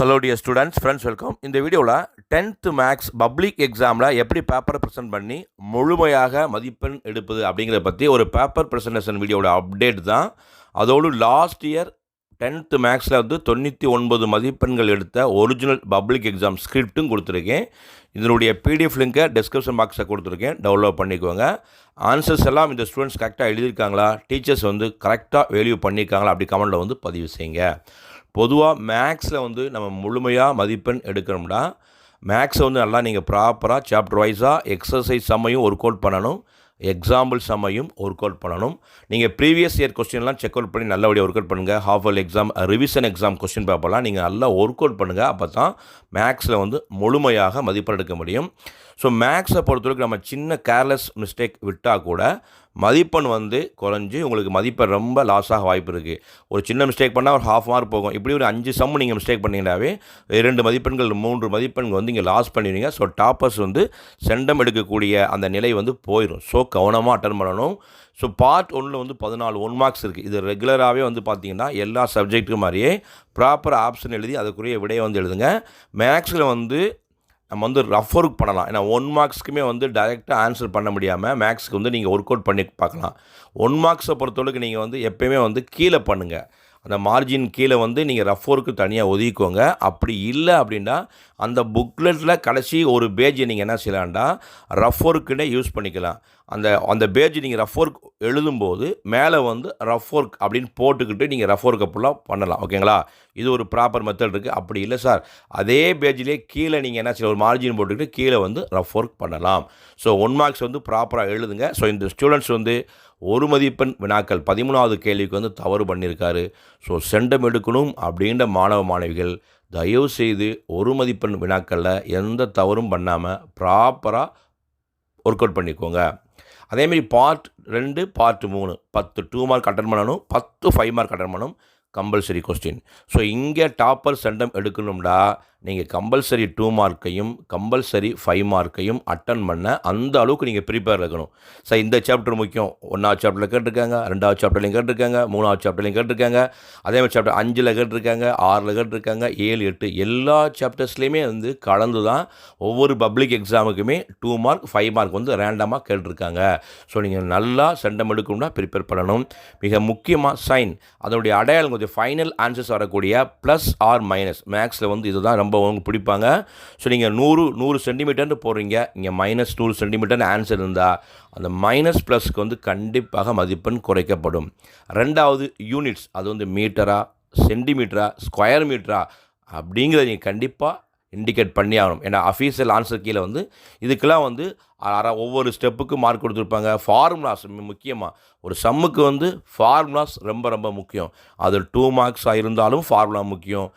Hello dear students, friends, welcome. இந்த வீடியோவில் 10th maths public எக்ஸாமில் எப்படி பேப்பரை ப்ரெசென்ட் பண்ணி முழுமையாக மதிப்பெண் எடுப்பது அப்படிங்கிறத பற்றி ஒரு பேப்பர் ப்ரெசன்டேஷன் வீடியோட அப்டேட் தான். அதோடு லாஸ்ட் இயர் 10th மேக்ஸில் வந்து 99 மதிப்பெண்கள் எடுத்த ஒரிஜினல் பப்ளிக் எக்ஸாம் ஸ்கிரிப்ட்டும் கொடுத்துருக்கேன். இதனுடைய பிடிஎஃப் லிங்கை டிஸ்கிரிப்ஷன் பாக்ஸில் கொடுத்துருக்கேன், டவுன்லோட் பண்ணிக்கோங்க. ஆன்சர்ஸ் எல்லாம் இந்த ஸ்டூடெண்ட்ஸ் கரெக்டாக எழுதியிருக்காங்களா, டீச்சர்ஸ் வந்து கரெக்டாக வேல்யூ பண்ணியிருக்காங்களா அப்படி கமெண்டில் வந்து பதிவு செய்யுங்க. பொதுவாக மேக்ஸில் வந்து நம்ம முழுமையாக மதிப்பெண் எடுக்கணும்னா மேக்ஸை வந்து நல்லா நீங்கள் ப்ராப்பராக சாப்டர் வைஸாக எக்ஸசைஸ் சம்மையும் ஒர்க் அவுட் பண்ணணும், எக்ஸாம்பிள் சம்மையும் ஒர்க் அவுட் பண்ணணும். நீங்கள் ப்ரீவியஸ் இயர் கொஸ்டின்லாம் செக் அவுட் பண்ணி நல்லபடியாக ஒர்க் அவுட் பண்ணுங்கள். Half yearly exam, revision exam question பேப்பர்லாம் நீங்கள் நல்லா ஒர்க் அவுட் பண்ணுங்கள். அப்போ தான் மேக்ஸில் வந்து முழுமையாக மதிப்பெண் எடுக்க முடியும். ஸோ மேக்ஸை பொறுத்தவரைக்கும் நம்ம சின்ன கேர்லெஸ் மிஸ்டேக் விட்டால் கூட மதிப்பெண் வந்து குறைஞ்சி உங்களுக்கு மதிப்பெண் ரொம்ப லாஸாக வாய்ப்பு இருக்குது. ஒரு சின்ன மிஸ்டேக் பண்ணால் ஒரு ஹாஃப் மார்க் போகும். இப்படி ஒரு 5 சம் நீங்கள் மிஸ்டேக் பண்ணிங்கனாவே 2 மதிப்பெண்கள் 3 மதிப்பெண்கள் வந்து இங்கே லாஸ் பண்ணிடுவீங்க. ஸோ டாப்பர்ஸ் வந்து செண்டம் எடுக்கக்கூடிய அந்த நிலை வந்து போயிடும். ஸோ கவனமாக அட்டன் பண்ணணும். ஸோ பார்ட் 1ல் வந்து 14 1 மார்க்ஸ் இருக்குது. இது ரெகுலராகவே வந்து பார்த்திங்கன்னா எல்லா சப்ஜெக்ட்டுக்கும் மாதிரியே ப்ராப்பர் ஆப்ஷன் எழுதி அதுக்குரிய விடையை வந்து எழுதுங்க. மேக்ஸில் வந்து நம்ம வந்து ரஃப் ஒர்க் பண்ணலாம். ஏன்னா 1 மார்க்ஸ்க்குமே வந்து டைரெக்டாக ஆன்சர் பண்ண முடியாமல் மேக்ஸுக்கு வந்து நீங்கள் ஒர்க் அவுட் பண்ணி பார்க்கலாம். 1 மார்க்ஸை பொறுத்தவரைக்கும் நீங்கள் வந்து எப்போயுமே வந்து கீழே பண்ணுங்கள். அந்த மார்ஜின் கீழே வந்து நீங்கள் ரஃப் ஒர்க்கு தனியாக ஒதுக்கிக்கோங்க. அப்படி இல்லை அப்படின்னா அந்த புக்லெட்டில் கடைசி ஒரு பேஜை நீங்கள் என்ன செய்யலாம்டா ரஃப் ஒர்க்குன்னே யூஸ் பண்ணிக்கலாம். அந்த பேஜ் நீங்கள் ரஃப் ஒர்க் எழுதும்போது மேலே வந்து ரஃப் ஒர்க் அப்படின்னு போட்டுக்கிட்டு நீங்கள் ரஃப் ஒர்க்கை ஃபுல்லாக பண்ணலாம். ஓகேங்களா? இது ஒரு ப்ராப்பர் மெத்தட் இருக்குது. அப்படி இல்லை சார், அதே பேஜ்லேயே கீழே நீங்கள் என்ன செய்யலாம், ஒரு மார்ஜின் போட்டுக்கிட்டு கீழே வந்து ரஃப் ஒர்க் பண்ணலாம். ஸோ 1 மார்க்ஸ் வந்து ப்ராப்பராக எழுதுங்க. ஸோ இந்த ஸ்டூடெண்ட்ஸ் வந்து 1 மதிப்பெண் வினாக்கள் 13வது கேள்விக்கு வந்து தவறு பண்ணியிருக்காரு. ஸோ செண்டம் எடுக்கணும் அப்படின்ற மாணவ மாணவிகள் தயவுசெய்து 1 மதிப்பெண் வினாக்களில் எந்த தவறும் பண்ணாமல் ப்ராப்பராக ஒர்க் அவுட் பண்ணிக்கோங்க. அதேமாரி பார்ட் 2 பார்ட் 3 10 2 மார்க் அட்டன் பண்ணணும், 10 5 மார்க் அட்டன் பண்ணணும். Compulsory question. ஸோ இங்கே டாப்பர் செண்டம் எடுக்கணும்டா நீங்கள் கம்பல்சரி 2 மார்க்கையும் கம்பல்சரி 5 மார்க்கையும் அட்டன் பண்ண அந்த அளவுக்கு நீங்கள் ப்ரிப்பேர் இருக்கணும். சார் இந்த சாப்டர் முக்கியம், 1வது சாப்டரில் கேட்டிருக்காங்க, 2வது சாப்டர்லையும் கேட்டிருக்காங்க, 3வது சாப்டர்லையும் கேட்டிருக்காங்க, அதேமாதிரி சாப்டர் 5ல் கேட்டிருக்காங்க, 6ல் கேட்டிருக்காங்க, 7 8 எல்லா சாப்டர்ஸ்லேயுமே வந்து கலந்து தான் ஒவ்வொரு பப்ளிக் எக்ஸாமுக்குமே 2 மார்க் 5 மார்க் வந்து ரேண்டமாக கேட்டிருக்காங்க. ஸோ நீங்கள் நல்லா செண்டம் எடுக்கணும்னா ப்ரிப்பேர் பண்ணணும். மிக முக்கியமாக சைன், அதனுடைய அடையாளம் கொஞ்சம் ஃபைனல் ஆன்சர்ஸ் வரக்கூடிய ப்ளஸ் ஆர் மைனஸ். மேக்ஸில் வந்து இதுதான் ரொம்ப உங்களுக்கு பிடிப்பாங்க. ஸோ நீங்கள் 100 சென்டிமீட்டர்னு போடுறீங்க, இங்கே -100 சென்டிமீட்டர்னு ஆன்சர் இருந்தால் அந்த மைனஸ் ப்ளஸ்க்கு வந்து கண்டிப்பாக மதிப்பெண் குறைக்கப்படும். 2வது யூனிட்ஸ், அது வந்து மீட்டரா, சென்டிமீட்டரா, ஸ்கொயர் மீட்டரா அப்படிங்கிறத நீங்கள் கண்டிப்பாக இண்டிகேட் பண்ணி ஆகணும். ஏன்னா அஃபீஷியல் ஆன்சர் கீழே வந்து இதுக்கெல்லாம் வந்து ஒவ்வொரு ஸ்டெப்புக்கும் மார்க் கொடுத்துருப்பாங்க. ஃபார்முலாஸ் முக்கியமாக ஒரு சம்முக்கு வந்து ஃபார்முலாஸ் ரொம்ப ரொம்ப முக்கியம். அது 2 மார்க்ஸாக இருந்தாலும் ஃபார்முலா முக்கியம்,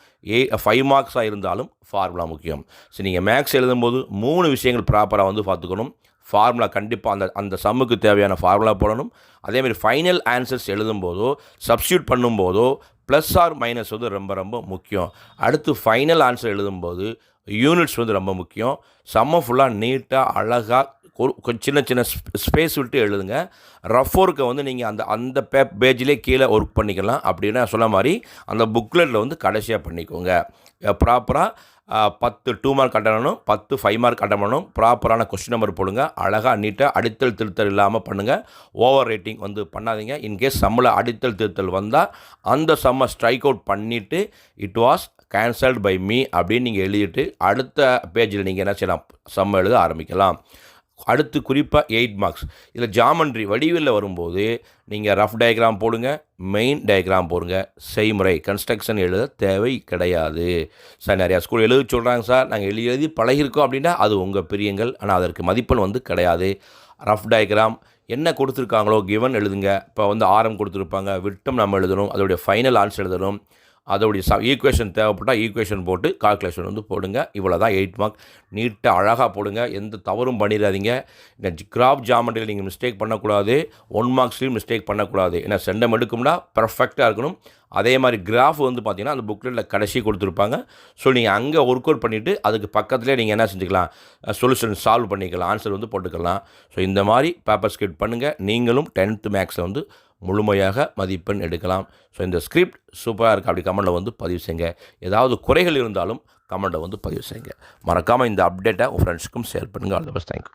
5 மார்க்ஸாக இருந்தாலும் ஃபார்முலா முக்கியம். ஸோ நீங்கள் மேக்ஸ் எழுதும்போது 3 விஷயங்கள் ப்ராப்பராக வந்து பார்த்துக்கணும். ஃபார்முலா கண்டிப்பாக அந்த சம்முக்கு தேவையான ஃபார்முலா போடணும். அதேமாதிரி ஃபைனல் ஆன்சர்ஸ் எழுதும்போதோ சப்ஸ்டியூட் பண்ணும்போதோ ப்ளஸ் ஆர் மைனஸ் வந்து ரொம்ப ரொம்ப முக்கியம். அடுத்து ஃபைனல் ஆன்சர் எழுதும்போது யூனிட்ஸ் வந்து ரொம்ப முக்கியம். சம்ம ஃபுல்லாக நீட்டாக அழகாக சின்ன சின்ன ஸ்பேஸ் விட்டு எழுதுங்க. ரஃப் ஒர்க்கை வந்து நீங்கள் அந்த பேஜ்லேயே கீழே ஒர்க் பண்ணிக்கலாம். அப்படின்னா சொல்ல மாதிரி அந்த புக்லெட்டில் வந்து கடைசியாக பண்ணிக்கோங்க. ப்ராப்பராக 10 2 மார்க் அட்டன் பண்ணணும், 10 5 மார்க் அட்டன் பண்ணணும். ப்ராப்பரான கொஸ்டின் நம்பர் போடுங்க. அழகாக நீட்டாக அடித்தல் திருத்தல் இல்லாமல் பண்ணுங்கள். ஓவர் ரேட்டிங் வந்து பண்ணாதீங்க. இன்கேஸ் சம்மில் அடித்தல் திருத்தல் வந்தால் அந்த சம்மை ஸ்ட்ரைக் அவுட் பண்ணிவிட்டு it was cancelled by me அப்படின்னு நீங்கள் எழுதிட்டு அடுத்த பேஜில் நீங்கள் என்ன செய்யலாம், சம் எழுத ஆரம்பிக்கலாம். அடுத்து குறிப்பாக 8 மார்க்ஸ். இதில் ஜாமெண்ட்ரி வடிவில் வரும்போது நீங்கள் ரஃப் டயக்ராம் போடுங்க, மெயின் டயக்ராம் போடுங்க. செய்முறை கன்ஸ்ட்ரக்ஷன் எழுத தேவை கிடையாது. சார் நிறையா ஸ்கூல் எழுத சொல்கிறாங்க சார், நாங்கள் எழுதி பழகிருக்கோம் அப்படின்னா அது உங்கள் பிரியங்கள். ஆனால் அதற்கு மதிப்பெண் வந்து கிடையாது. ரஃப் டயக்ராம் என்ன கொடுத்துருக்காங்களோ கிவன் எழுதுங்க. இப்போ வந்து ஆரம் கொடுத்துருப்பாங்க, விட்டம் நம்ம எழுதணும், அதோடைய ஃபைனல் ஆன்சர் எழுதணும். அதோடைய ஈக்குவேஷன் தேவைப்பட்டால் ஈக்குவேஷன் போட்டு கால்குலேஷன் வந்து போடுங்க. இவ்வளோ தான் 8 மார்க். நீட்டாக அழகாக போடுங்க, எந்த தவறும் பண்ணிடாதீங்க. இந்த கிராஃப் ஜாமெண்ட்ரியில் நீங்கள் மிஸ்டேக் பண்ணக்கூடாது, 1 மார்க்ஸ்லையும் மிஸ்டேக் பண்ணக்கூடாது. ஏன்னா செண்டம் எடுக்கும்னா பர்ஃபெக்டாக இருக்கணும். அதே மாதிரி கிராஃப் வந்து பார்த்திங்கன்னா அந்த புக்லெட்டில் கடைசி கொடுத்துருப்பாங்க. ஸோ நீங்கள் அங்கே ஒர்க் அவுட் பண்ணிவிட்டு அதுக்கு பக்கத்துலேயே நீங்கள் என்ன செஞ்சுக்கலாம், சொல்யூஷன் சால்வ் பண்ணிக்கலாம், ஆன்சர் வந்து போட்டுக்கலாம். ஸோ இந்த மாதிரி பேப்பர் ஸ்கிரிப்ட் பண்ணுங்கள். நீங்களும் 10th மேக்ஸில் வந்து முழுமையாக மதிப்பெண் எடுக்கலாம். ஸோ இந்த ஸ்கிரிப்ட் சூப்பராக இருக்குது அப்படி கமெண்ட்டில் வந்து பதிவு செய்யுங்க. ஏதாவது குறைகள் இருந்தாலும் கமெண்ட்டை வந்து பதிவு செய்யுங்க. மறக்காமல் இந்த அப்டேட்டை உங்கள் ஃப்ரெண்ட்ஸுக்கும் ஷேர் பண்ணுங்கள். All the best. தேங்க்யூ.